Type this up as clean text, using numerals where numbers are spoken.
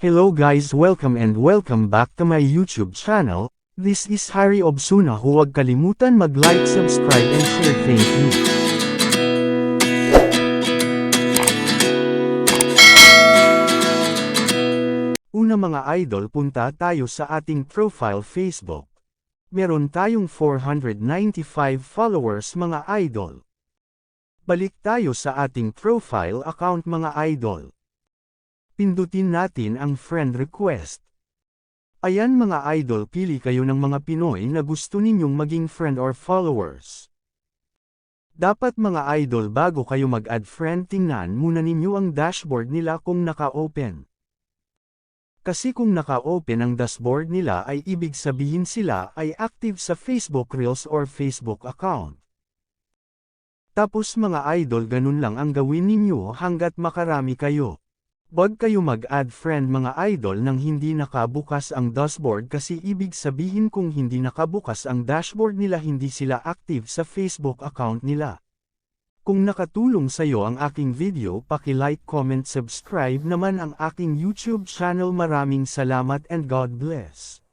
Hello guys, welcome back to my YouTube channel. This is Harry Obsuna. Huwag kalimutan mag-like, subscribe and share. Thank you. Una mga idol, punta tayo sa ating profile Facebook. Meron tayong 495 followers mga idol. Balik tayo sa ating profile account mga idol. Pindutin natin ang friend request. Ayan mga idol, pili kayo ng mga Pinoy na gusto ninyong maging friend or followers. Dapat mga idol, bago kayo mag-add friend, tingnan muna ninyo ang dashboard nila kung naka-open. Kasi kung naka-open ang dashboard nila ay ibig sabihin sila ay active sa Facebook Reels or Facebook account. Tapos mga idol, ganun lang ang gawin ninyo hanggat makarami kayo. Huwag kayo mag-add friend mga idol nang hindi nakabukas ang dashboard, kasi ibig sabihin kung hindi nakabukas ang dashboard nila, hindi sila active sa Facebook account nila. Kung nakatulong sa iyo ang aking video, paki-like, comment, subscribe naman ang aking YouTube channel. Maraming salamat and God bless.